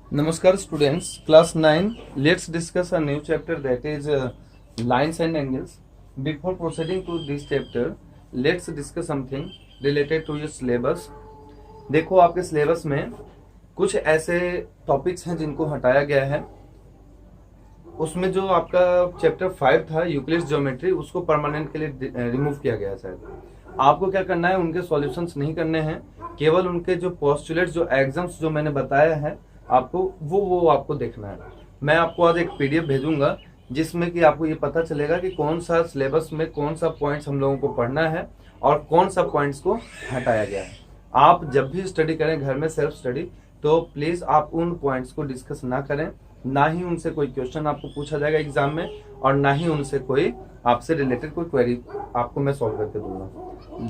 Namaskar students, class 9. Let's discuss a new chapter that is lines and angles. Before proceeding to this chapter, let's discuss something related to your syllabus. देखो आपके syllabus में कुछ ऐसे topics हैं जिनको हटाया गया है। उसमें जो आपका चैप्टर 5 था यूक्लिड्स ज्योमेट्री, उसको परमानेंट के लिए रिमूव किया गया है। शायद आपको क्या करना है, उनके सॉल्यूशंस नहीं करने हैं, केवल उनके जो पोस्टुलेट्स जो एग्जाम्स जो मैंने बताया है आपको वो आपको देखना है। मैं आपको आज एक पीडीएफ भेजूंगा जिसमें कि आपको ये पता चलेगा कि कौन सा सिलेबस में कौन सा पॉइंट्स हम लोगों को पढ़ना है और कौन सा पॉइंट्स को हटाया गया है। आप जब भी स्टडी करें घर में सेल्फ स्टडी, तो प्लीज आप उन पॉइंट्स को डिस्कस ना करें, ना ही उनसे कोई क्वेश्चन आपको पूछा जाएगा एग्जाम में और ना ही उनसे कोई आपसे रिलेटेड कोई क्वेरी आपको मैं सॉल्व करके दूंगा।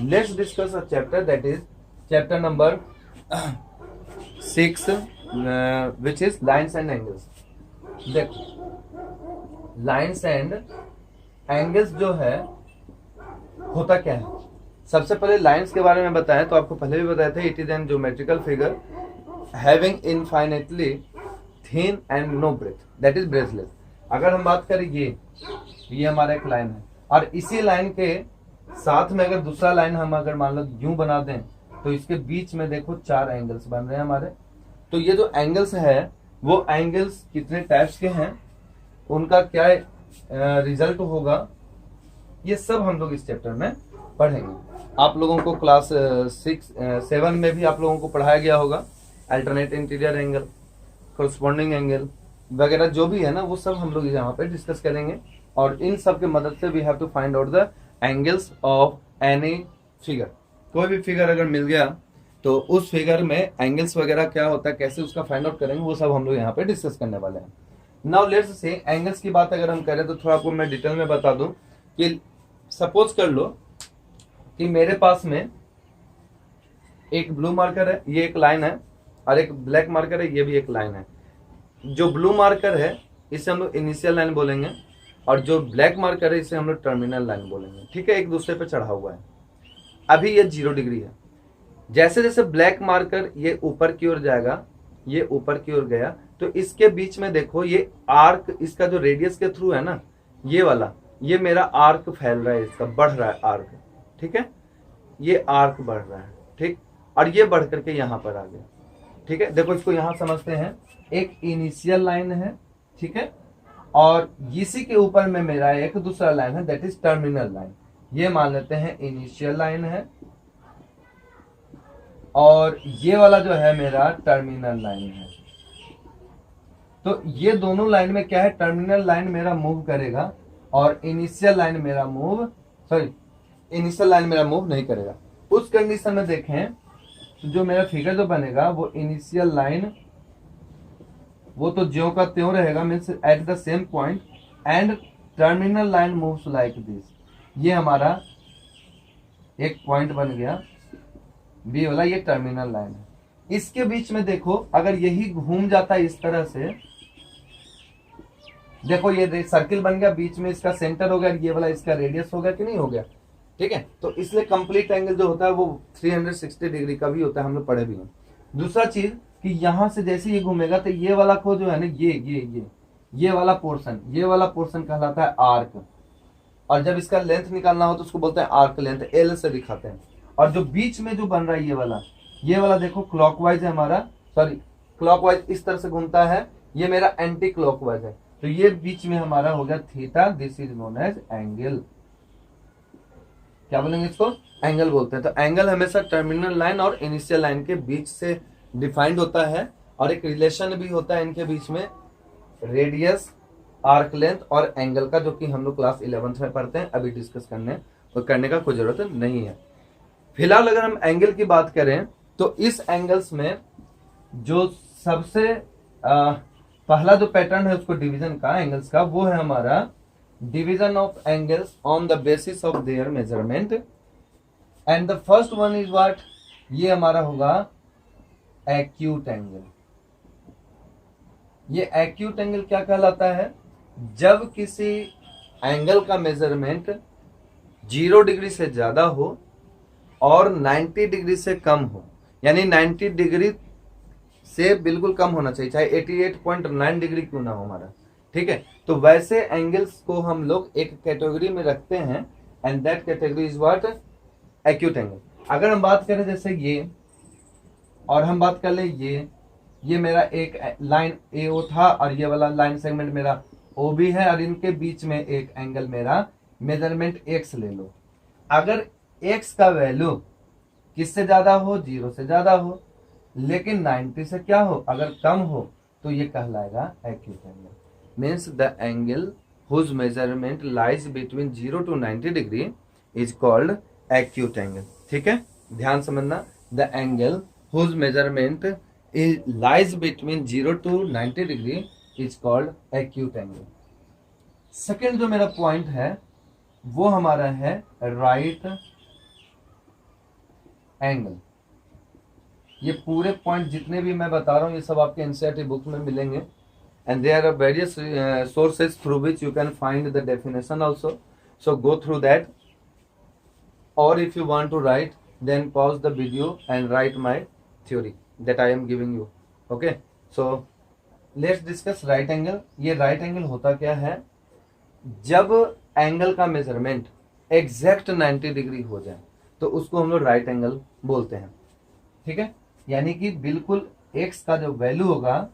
Let's discuss a chapter that is chapter number 6 which is lines and angles. देखो लाइन्स एंड एंगल्स जो है होता क्या है। सबसे पहले लाइन्स के बारे में बताएं तो आपको पहले भी बताया था, it is an geometrical figure having infinitely thin and no breath, that is breathless. अगर हम बात करें ये हमारा एक लाइन है और इसी लाइन के साथ में अगर दूसरा लाइन हम अगर मान लो यूं बना दें तो इसके बीच में देखो 4 एंगल्स बन रहे हैं हमारे। तो ये जो एंगल्स है वो एंगल्स कितने टाइप्स के हैं, उनका क्या रिजल्ट होगा, ये सब हम लोग इस चैप्टर में पढ़ेंगे। आप लोगों को क्लास 7 में भी आप लोगों को पढ़ाया गया होगा alternate interior angle, corresponding angle वगैरह जो भी है ना, वो सब हम लोग यहाँ पे डिस्कस करेंगे। और इन सब के मदद से we have to find out the angles of any figure. कोई भी फिगर अगर मिल गया तो उस फिगर में एंगल्स वगैरह क्या होता है, कैसे उसका फाइंड आउट करेंगे, वो सब हम लोग यहाँ पे डिस्कस करने वाले हैं। नाउ लेट्स से एंगल्स की बात अगर हम करें तो थोड़ा आपको मैं डिटेल में बता दूं कि सपोज कर लो कि मेरे पास में एक ब्लू मार्कर है, ये एक लाइन है, और एक ब्लैक मार्कर है, ये भी एक लाइन है। जो ब्लू मार्कर है इसे हम लोग इनिशियल लाइन बोलेंगे और जो ब्लैक मार्कर है इसे हम लोग टर्मिनल लाइन बोलेंगे। ठीक है, एक दूसरे पे चढ़ा हुआ है। अभी ये 0 डिग्री है। जैसे जैसे ब्लैक मार्कर ये ऊपर की ओर जाएगा, ये ऊपर की ओर गया, तो इसके बीच में देखो ये आर्क, इसका जो रेडियस के थ्रू है ना, ये वाला, ये मेरा आर्क फैल रहा है, इसका बढ़ रहा है आर्क। ठीक है, ये आर्क बढ़ रहा है, ठीक, और ये बढ़ करके यहां पर आ गया। ठीक है, देखो इसको यहां समझते हैं, एक इनिशियल लाइन है, ठीक है, और इसी के ऊपर में मेरा एक दूसरा लाइन है दैट इज टर्मिनल लाइन। ये मान लेते हैं इनिशियल लाइन है और ये वाला जो है मेरा टर्मिनल लाइन है। तो ये दोनों लाइन में क्या है, टर्मिनल लाइन मेरा मूव करेगा और इनिशियल लाइन मेरा मूव नहीं करेगा। उस कंडीशन में देखें तो जो मेरा फिगर जो बनेगा वो इनिशियल लाइन वो तो ज्यों का त्यों रहेगा, means at the same point, and terminal line moves like this. ये हमारा एक पॉइंट बन गया बी वाला, ये टर्मिनल लाइन है। इसके बीच में देखो अगर यही घूम जाता है इस तरह से, देखो ये सर्किल बन गया, बीच में इसका सेंटर हो गया, ये वाला इसका रेडियस हो गया कि नहीं हो गया। ठीक है, तो इसलिए कंप्लीट एंगल जो होता है वो 360 डिग्री का भी होता है, हम लोग पढ़े भी हैं। दूसरा चीज कि यहां से जैसे ये घूमेगा तो ये वाला को जो है ना, ये वाला पोर्शन कहलाता है आर्क, और जब इसका लेंथ निकालना हो तो उसको बोलते हैं आर्क लेंथ, एल से दिखाते हैं। और जो बीच में जो बन रहा है ये वाला देखो क्लॉकवाइज है हमारा, सॉरी क्लॉकवाइज इस तरह से घूमता है, ये मेरा एंटी क्लॉकवाइज है, तो ये बीच में हमारा हो गया theta, this is known as angle. क्या बोलेंगे इसको, एंगल बोलते हैं। तो एंगल हमेशा टर्मिनल लाइन और इनिशियल लाइन के बीच से डिफाइंड होता है, और एक रिलेशन भी होता है इनके बीच में, रेडियस, आर्क लेंथ और एंगल का, जो कि हम लोग क्लास 11th में पढ़ते हैं। अभी डिस्कस करने का कोई जरूरत नहीं है। फिलहाल अगर हम एंगल की बात करें तो इस एंगल्स में जो सबसे पहला जो पैटर्न है उसको डिवीजन का, एंगल्स का, वो है हमारा division of angles on the basis of their measurement. And the first one is what, ये हमारा होगा एक्यूट एंगल। ये एक्यूट एंगल क्या कहलाता है, जब किसी एंगल का मेजरमेंट 0 डिग्री से ज्यादा हो और 90 डिग्री से कम हो, यानी 90 डिग्री से बिल्कुल कम होना चाहिए, चाहे 88.9 डिग्री क्यों ना हो हमारा, ठीक है। तो वैसे एंगल्स को हम लोग एक कैटेगरी में रखते हैं, and that category is what, acute angle. अगर हम बात करें जैसे ये, और हम बात कर ले ये मेरा एक लाइन AO था, और ये वाला लाइन सेगमेंट मेरा OB है, और इनके बीच में एक एंगल मेरा मेजरमेंट x ले लो। अगर x का वैल्यू किससे ज्यादा हो, 0 से ज्यादा हो, लेकिन 90 से क्या हो, अगर कम हो, तो ये कहलाएगा acute angle. Means the angle whose measurement lies between 0 to 90 degree is called acute angle, ठीक है, ध्यान समझना। The angle whose measurement lies between 0 to 90 degree is called acute angle. Second जो मेरा पॉइंट है वो हमारा है राइट एंगल। ये पूरे पॉइंट जितने भी मैं बता रहा हूँ ये सब आपके एनसीईआरटी बुक में मिलेंगे, and there are various sources through which you can find the definition also, so go through that, और if you want to write then pause the video and write my theory that I am giving you, okay. So let's discuss right angle. ये right angle होता क्या है, जब angle का measurement exact 90 degree हो जाए तो उसको हम लोग राइट एंगल बोलते हैं, ठीक है। यानी कि बिल्कुल x का जो वैल्यू होगा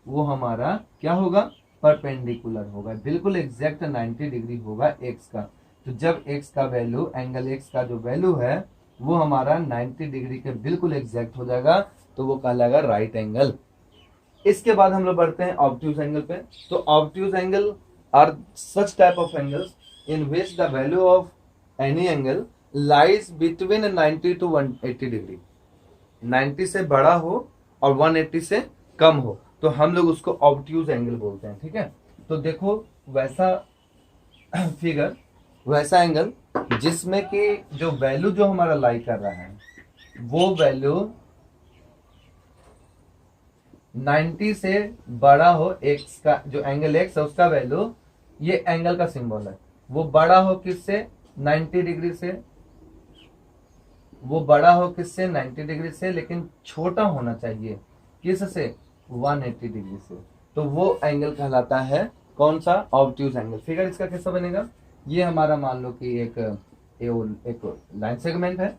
वो हमारा क्या होगा, परपेंडिकुलर होगा, बिल्कुल एग्जैक्ट 90 डिग्री होगा x का। तो जब x का वैल्यू, एंगल x का जो वैल्यू है वो हमारा 90 डिग्री के बिल्कुल एग्जैक्ट हो जाएगा, तो वो कहलाएगा राइट एंगल। इसके बाद हम लोग बढ़ते हैं ऑब्ट्यूज एंगल पे। तो obtuse angle are such type of angles in which the value of any angle lies between 90 to 180 degree, 90 से बड़ा हो और 180 से कम हो, तो हम लोग उसको ऑब्ट्यूज एंगल बोलते हैं, ठीक है। तो देखो वैसा फिगर, वैसा एंगल जिसमें कि जो वैल्यू जो हमारा लाई कर रहा है वो वैल्यू 90 से बड़ा हो, x का जो एंगल x है उसका वैल्यू, ये एंगल का सिंबल है, वो बड़ा हो किससे, 90 डिग्री से, वो बड़ा हो किससे, 90 डिग्री से, लेकिन छोटा होना चाहिए किससे, 180 डिग्री से, तो वो एंगल कहलाता है कौन सा, ऑब्ट्यूज एंगल। फिगर इसका कैसा बनेगा, ये हमारा मान लो कि एक लाइन सेगमेंट है,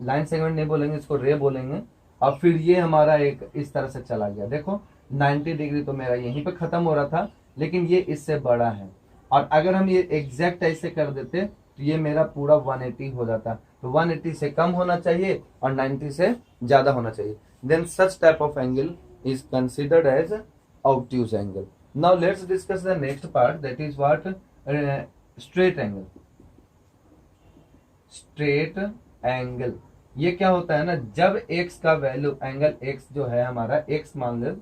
लाइन सेगमेंट नहीं बोलेंगे इसको, रे बोलेंगे, और फिर ये हमारा एक इस तरह से चला गया, देखो 90 डिग्री तो मेरा यहीं पे खत्म हो रहा था, लेकिन ये इससे बड़ा है, और अगर हम ये एग्जैक्ट ऐसे कर देते तो ये मेरा पूरा 180 हो जाता, तो 180 से कम होना चाहिए और 90 से ज्यादा होना चाहिए, then such type of angle is considered as obtuse angle. Now let's discuss the next part, that is what, straight angle. Straight angle ये क्या होता है ना, जब x का वैल्यू, एंगल x जो है हमारा, x मान लो,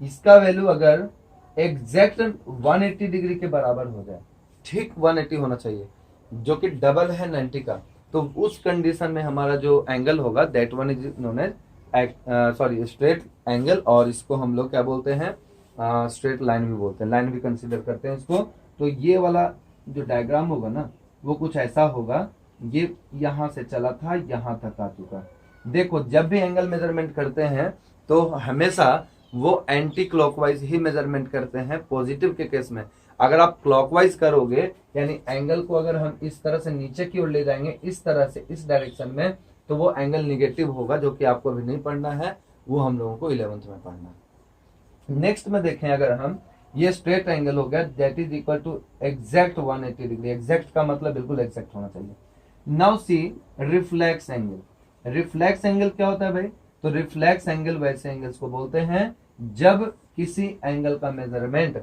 इसका वैल्यू अगर एग्जैक्ट 180 डिग्री के बराबर हो जाए, ठीक 180 होना चाहिए, जो कि डबल है 90 का, तो उस कंडीशन में हमारा जो एंगल होगा that one is known as straight angle, और इसको हम लोग क्या बोलते हैं, स्ट्रेट लाइन भी बोलते हैं, लाइन भी कंसीडर करते हैं इसको। तो ये वाला जो डायग्राम होगा ना वो कुछ ऐसा होगा, ये यहां से चला था यहां तक आ चुका। देखो जब भी एंगल मेजरमेंट करते हैं तो हमेशा वो एंटी क्लॉकवाइज ही मेजरमेंट करते हैं पॉजिटिव के केस में। अगर आप क्लॉकवाइज करोगे, यानी एंगल को अगर हम इस तरह से नीचे की ओर ले जाएंगे, इस तरह से इस डायरेक्शन में, तो वो एंगल निगेटिव होगा, जो कि आपको अभी नहीं पढ़ना है, वो हम लोगों को 11th में पढ़ना है। नेक्स्ट में देखें, अगर हम ये स्ट्रेट एंगल हो गया, that is equal to exact 180 degree, exact का मतलब बिल्कुल एग्जैक्ट होना चाहिए। Now see reflex angle. Reflex angle क्या होता है भाई, तो रिफ्लेक्स एंगल वैसे एंगल्स को बोलते हैं जब किसी एंगल का मेजरमेंट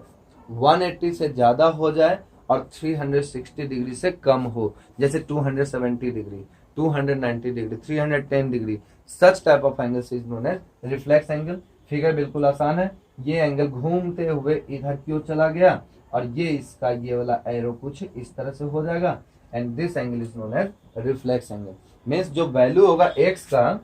180 से ज्यादा हो जाए और 360 डिग्री से कम हो, जैसे 270 degree, 290 degree, 310 degree, such type of angles is known as reflex angle. Figure बिल्कुल आसान है, ये एंगल घूमते हुए इधर की ओर चला गया और ये इसका ये वाला एरो कुछ इस तरह से हो जाएगा, and this angle is known as reflex angle. Means जो वैल्यू होगा x का,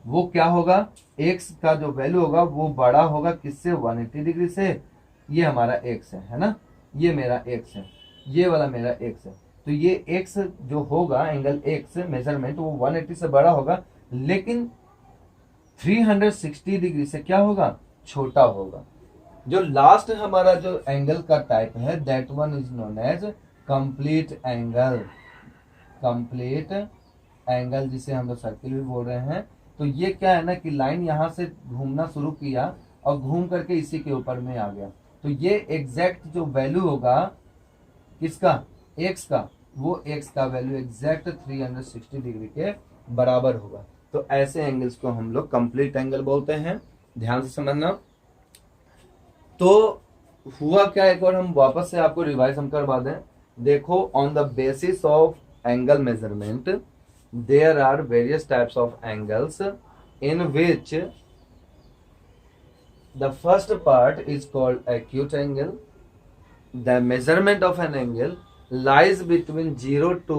वो क्या होगा, x का जो वैल्यू होगा वो बड़ा होगा किससे, 180 डिग्री से। ये हमारा x है ना, ये मेरा x है, ये वाला मेरा x है, तो ये x जो होगा, एंगल x मेजरमेंट, वो 180 से बड़ा होगा, लेकिन 360 डिग्री से क्या होगा, छोटा होगा। जो लास्ट हमारा जो एंगल का टाइप है that one is known as complete angle. Complete angle जिसे हम लोग सर्किल भी बोल रहे हैं। तो ये क्या है ना कि लाइन यहां से घूमना शुरू किया और घूम करके इसी के ऊपर में आ गया। तो ये एग्जैक्ट जो वैल्यू होगा किसका, एक्स का, वो एक्स का वैल्यू एग्जैक्ट 360 डिग्री के बराबर होगा। तो ऐसे एंगल्स को हम लोग कंप्लीट एंगल बोलते हैं, ध्यान से समझना। तो हुआ क्या, एक बार हम वापस से आपको रिवाइज हम करवा दें। देखो, on the basis of angle measurement there are various types of angles in which the first part is called acute angle. The measurement of an angle lies between 0 to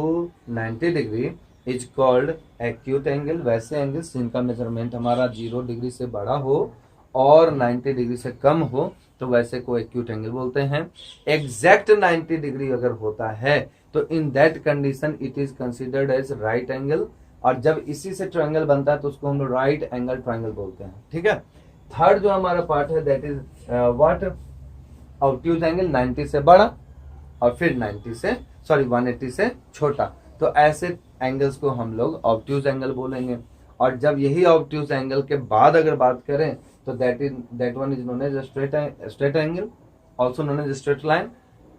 90 degree is called acute angle. वैसे angles जिनका measurement हमारा 0 degree से बड़ा हो और 90 degree से कम हो तो वैसे को एक्यूट एंगल बोलते हैं। एग्जैक्ट 90 डिग्री अगर होता है तो in that condition it is considered as right angle, और जब इसी से ट्रायंगल बनता है तो उसको हम राइट एंगल ट्रायंगल बोलते हैं। ठीक है। थर्ड जो हमारा पार्ट है that is what, obtuse angle, 90 से बड़ा और फिर 180 से छोटा। तो ऐसे एंगल्स को हम लोग ऑब्ट्यूज एंगल बोलेंगे। और जब यही ऑब्ट्यूज एंगल के बाद अगर बात करें तो that one is known as straight angle, also known as straight line.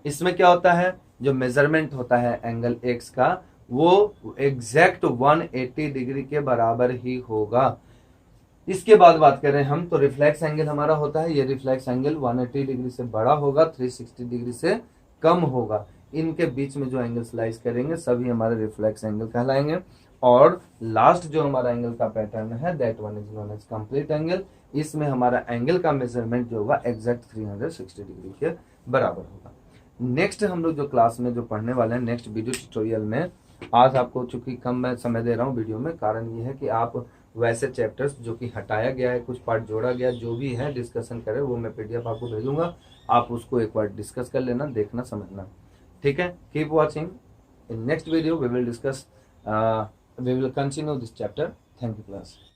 इसमें क्या होता है, जो मेजरमेंट होता है एंगल एक्स का वो एग्जैक्ट 180 डिग्री के बराबर ही होगा। इसके बाद बात करें हम तो रिफ्लेक्स एंगल हमारा होता है, ये रिफ्लेक्स एंगल 180 डिग्री से बड़ा होगा, 360 डिग्री से कम होगा। इनके बीच में जो एंगल स्लाइस करेंगे सभी हमारे रिफ्लेक्स एंगल कहलाएंगे। और लास्ट जो हमारा एंगल का पैटर्न है that one is known as complete angle. इसमें हमारा एंगल का मेजरमेंट जो होगा एग्जैक्ट 360 डिग्री के बराबर होगा। नेक्स्ट हम लोग जो क्लास में जो पढ़ने वाले हैं नेक्स्ट वीडियो ट्यूटोरियल में, आज आपको चूंकि कम मैं समय दे रहा हूँ वीडियो में, कारण ये है कि आप वैसे चैप्टर्स जो कि हटाया गया है, कुछ पार्ट जोड़ा गया, जो भी है डिस्कशन करें, वो मैं पीडीएफ आपको भेजूंगा, आप उसको एक बार डिस्कस कर लेना, देखना, समझना। ठीक है। Keep watching. In next video we will discuss we will continue this chapter. Thank you class.